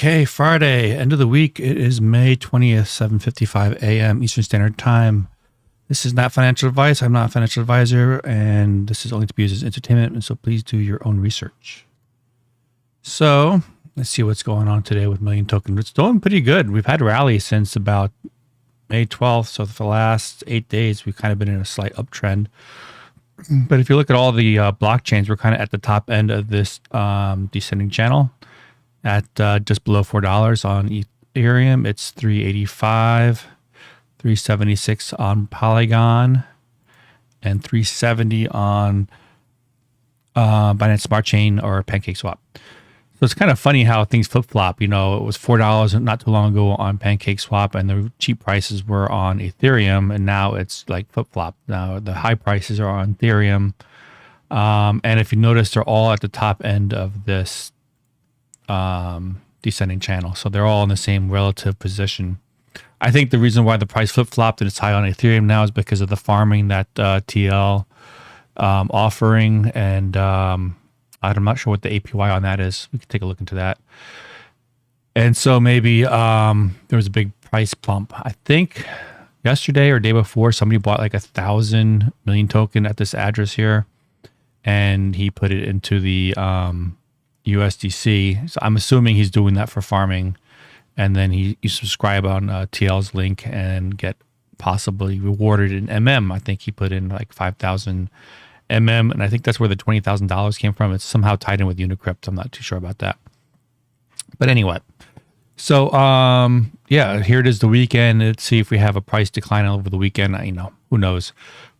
Okay, Friday, end of the week. It is May 20th, 7:55 a.m. Eastern Standard Time. This is not financial advice. I'm not a financial advisor, and this is only to be used as entertainment, and so please do your own research. So let's see what's going on today with Million Token. It's doing pretty good. We've had rally since about May 12th, so for the last 8 days, we've kind of been in a slight uptrend. But if you look at all the blockchains, we're kind of at the top end of this descending channel at just below $4 on Ethereum. It's 385, 376 on Polygon, and 370 on Binance Smart Chain or PancakeSwap. So it's kind of funny how things flip-flop. You know, it was $4 not too long ago on PancakeSwap, and the cheap prices were on Ethereum, and now it's like flip-flop. Now the high prices are on Ethereum. And if you notice, they're all at the top end of this descending channel. So they're all in the same relative position. I think the reason why the price flip-flopped and it's high on Ethereum now is because of the farming that TL offering, and I'm not sure what the APY on that is. We could take a look into that. And so maybe there was a big price bump. I think yesterday or day before, somebody bought like 1,000 million token at this address here, and he put it into the USDC. So I'm assuming he's doing that for farming, and then you subscribe on TL's link and get possibly rewarded in MM. I think he put in like 5,000 MM, and I think that's where the $20,000 came from. It's somehow tied in with Unicrypt. I'm not too sure about that. But anyway, so yeah, here it is the weekend. Let's see if we have a price decline over the weekend. Who knows?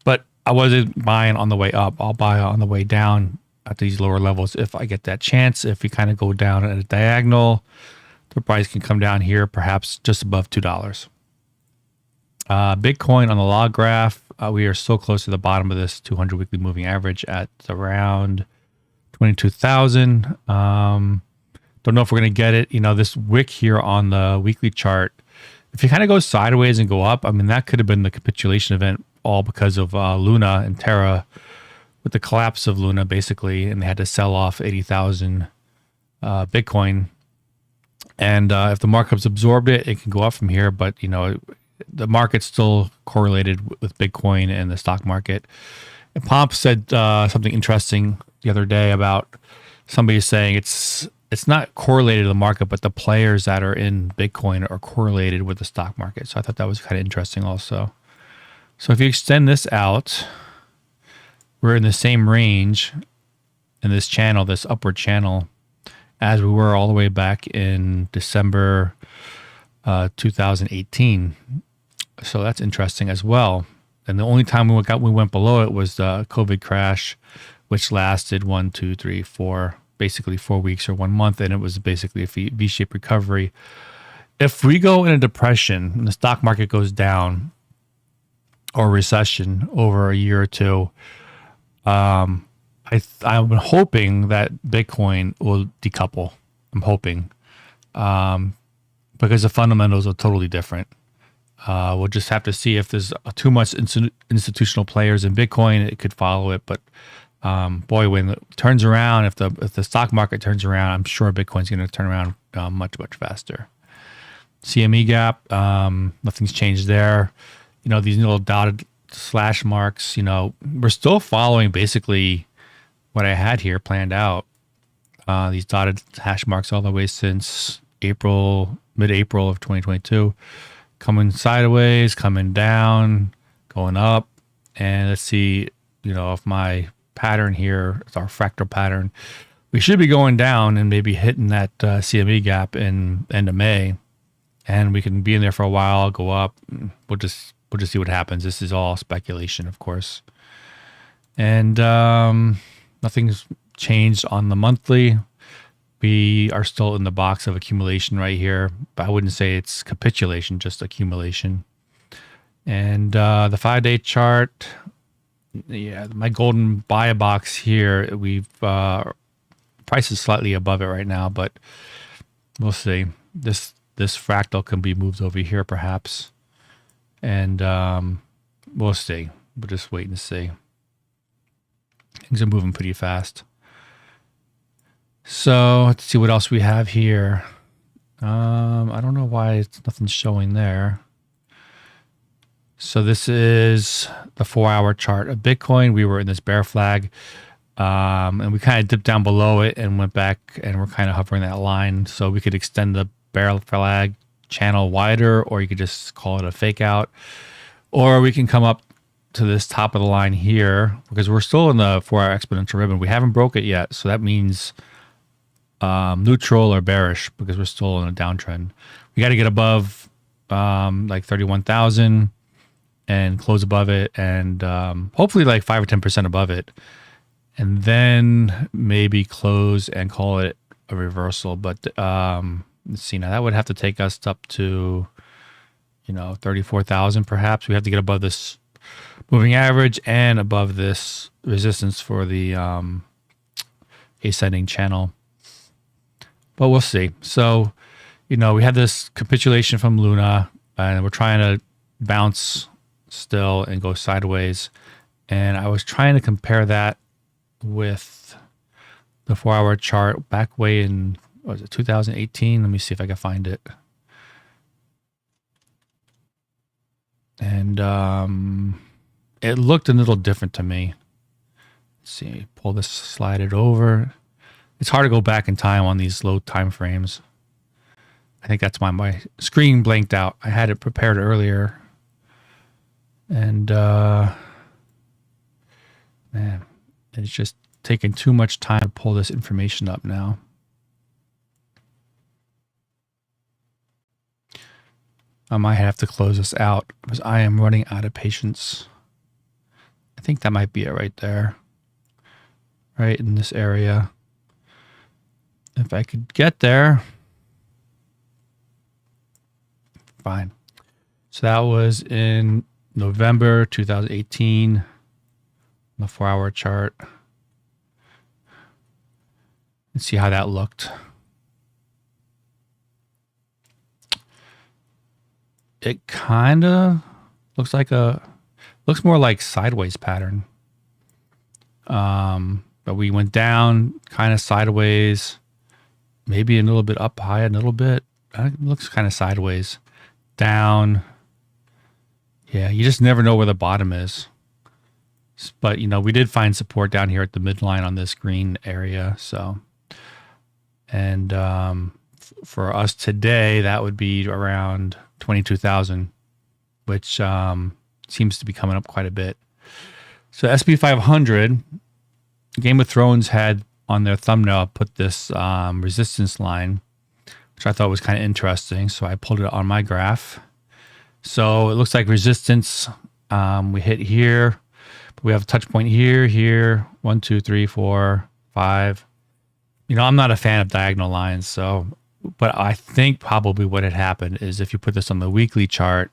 But I wasn't buying on the way up. I'll buy on the way down at these lower levels if I get that chance. If we kind of go down at a diagonal, the price can come down here, perhaps just above $2. Bitcoin on the log graph, we are so close to the bottom of this 200 weekly moving average at around 22,000. Don't know if we're going to get it. This wick here on the weekly chart, if it kind of goes sideways and go up, I mean, that could have been the capitulation event, all because of Luna and Terra, with the collapse of Luna, basically, and they had to sell off 80,000 Bitcoin. And if the market's absorbed it, it can go up from here. But, the market's still correlated with Bitcoin and the stock market. And Pomp said something interesting the other day about somebody saying it's not correlated to the market, but the players that are in Bitcoin are correlated with the stock market. So I thought that was kind of interesting also. So if you extend this out, we're in the same range in this channel, this upward channel, as we were all the way back in December 2018. So that's interesting as well. And the only time we went below it was the COVID crash, which lasted basically 4 weeks or 1 month, and it was basically a V-shaped recovery. If we go in a depression and the stock market goes down, or recession over a year or two, I'm hoping that Bitcoin will decouple. I'm hoping, because the fundamentals are totally different. We'll just have to see if there's too much institutional players in Bitcoin, it could follow it. But boy, when it turns around, if the stock market turns around, I'm sure Bitcoin's going to turn around much faster. CME gap, nothing's changed there. These little dotted slash marks, we're still following basically what I had here planned out. These dotted hash marks all the way since mid-April of 2022, coming sideways, coming down, going up. And let's see, if my pattern here, it's our fractal pattern, we should be going down and maybe hitting that CME gap in end of May. And we can be in there for a while, go up. We'll just see what happens. This is all speculation, of course. And nothing's changed on the monthly. We are still in the box of accumulation right here, but I wouldn't say it's capitulation, just accumulation. And the 5-day chart, yeah, my golden buy box here, price is slightly above it right now, but we'll see. This fractal can be moved over here perhaps, and we'll see. We'll just wait and see. Things are moving pretty fast. So let's see what else we have here. I don't know why it's nothing's showing there. So this is the 4-hour chart of Bitcoin. We were in this bear flag, and we kind of dipped down below it and went back, and we're kind of hovering that line. So we could extend the bear flag channel wider, or you could just call it a fake out, or we can come up to this top of the line here because we're still in the 4-hour exponential ribbon. We haven't broke it yet, so that means neutral or bearish because we're still in a downtrend. We got to get above like 31,000 and close above it, and hopefully like 5 or 10% above it, and then maybe close and call it a reversal. But let's see, now that would have to take us up to 34,000 perhaps. We have to get above this moving average and above this resistance for the ascending channel, but we'll see. So we had this capitulation from Luna, and we're trying to bounce still and go sideways, and I was trying to compare that with the 4-hour chart back way in, what was it, 2018? Let me see if I can find it. And it looked a little different to me. Let's see, pull this, slide it over. It's hard to go back in time on these low time frames. I think that's why my screen blanked out. I had it prepared earlier. And man, it's just taking too much time to pull this information up now. I might have to close this out because I am running out of patience. I think that might be it right there. Right in this area. If I could get there. Fine. So that was in November 2018, the 4-hour chart. Let's see how that looked. It kind of looks more like sideways pattern. But we went down kind of sideways, maybe a little bit up high, a little bit. It looks kind of sideways, down. Yeah, you just never know where the bottom is. But, we did find support down here at the midline on this green area. So, and for us today, that would be around 22,000, which seems to be coming up quite a bit. So SP 500, Game of Thrones had on their thumbnail put this resistance line, which I thought was kind of interesting. So I pulled it on my graph. So it looks like resistance, we hit here, but we have a touch point here, 1, 2, 3, 4, 5. I'm not a fan of diagonal lines, so, but I think probably what had happened is if you put this on the weekly chart,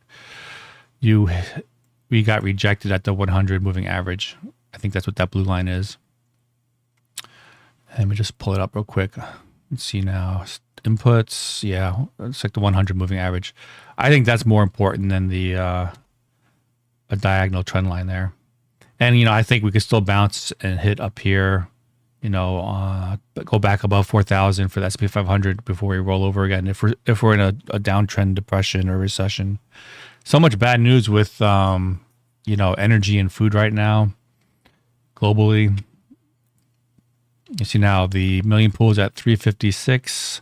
we got rejected at the 100 moving average. I think that's what that blue line is. Let me just pull it up real quick. Let's see now. Inputs, yeah, it's like the 100 moving average. I think that's more important than the a diagonal trend line there. And I think we could still bounce and hit up here, but go back above 4,000 for the SP 500 before we roll over again. If we're in a downtrend depression or recession. So much bad news with energy and food right now globally. You see now the million pool is at 356.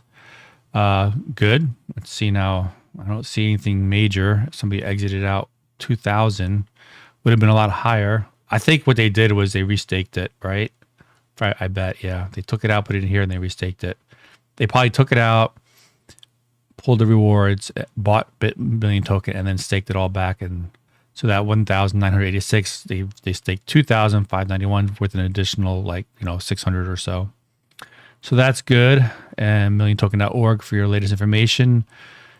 Good. Let's see now. I don't see anything major. Somebody exited out 2,000. Would have been a lot higher. I think what they did was they restaked it, right? I bet, yeah. They took it out, put it in here, and they restaked it. They probably took it out, pulled the rewards, bought million token, and then staked it all back. And so that 1,986, they staked 2,591 with an additional 600 or so. So that's good. And milliontoken.org for your latest information.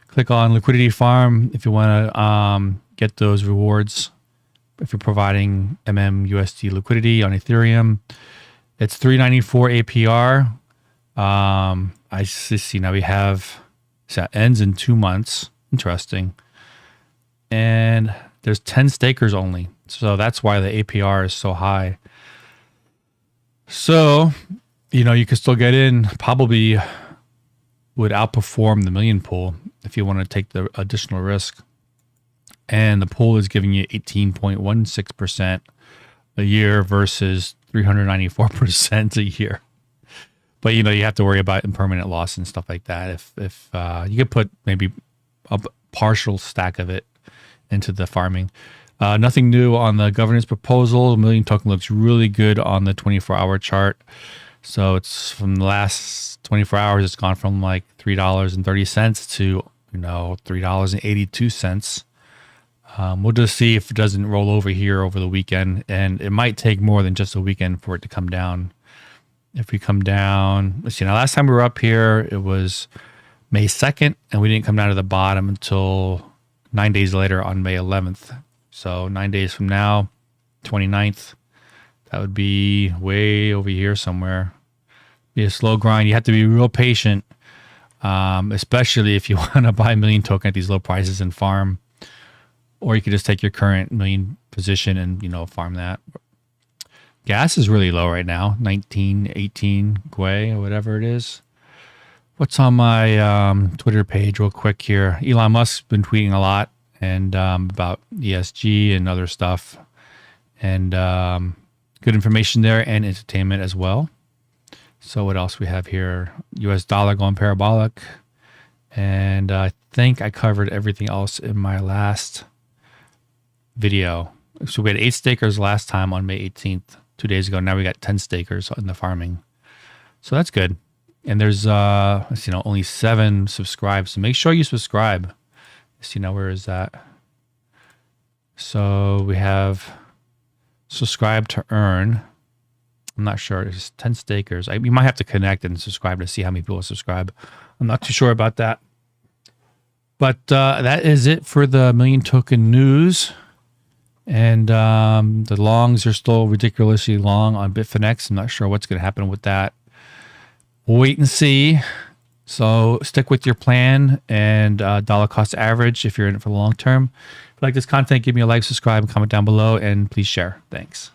Click on Liquidity Farm if you want to get those rewards. If you're providing MMUSD liquidity on Ethereum, it's 394 APR. I see now we have, so that ends in 2 months. Interesting. And there's 10 stakers only. So that's why the APR is so high. So, you can still get in probably would outperform the million pool if you want to take the additional risk. And the pool is giving you 18.16% a year versus 394% a year. But you have to worry about impermanent loss and stuff like that. If you could put maybe a partial stack of it into the farming. Nothing new on the governance proposal. The million token looks really good on the 24-hour chart. So it's from the last 24 hours, it's gone from like $3.30 to $3.82. We'll just see if it doesn't roll over here over the weekend, and it might take more than just a weekend for it to come down. If we come down, let's see. Now, last time we were up here, it was May 2nd, and we didn't come down to the bottom until 9 days later on May 11th. So 9 days from now, 29th, that would be way over here somewhere. Be a slow grind. You have to be real patient, especially if you want to buy a million token at these low prices and farm. Or you could just take your current million position and, farm that. Gas is really low right now, 19, 18 Gwei or whatever it is. What's on my Twitter page real quick here? Elon Musk's been tweeting a lot and about ESG and other stuff. And good information there and entertainment as well. So what else we have here? US dollar going parabolic. And I think I covered everything else in my last video. So we had 8 stakers last time on May 18th, 2 days ago. Now we got 10 stakers in the farming. So that's good. And there's only 7 subscribed. So make sure you subscribe. Where is that? So we have subscribe to earn. I'm not sure. It's 10 stakers. You might have to connect and subscribe to see how many people subscribe. I'm not too sure about that. But that is it for the million token news. And the longs are still ridiculously long on Bitfinex. I'm not sure what's going to happen with that. We'll wait and see. So stick with your plan and dollar cost average if you're in it for the long term. If you like this content, give me a like, subscribe, and comment down below, and please share. Thanks.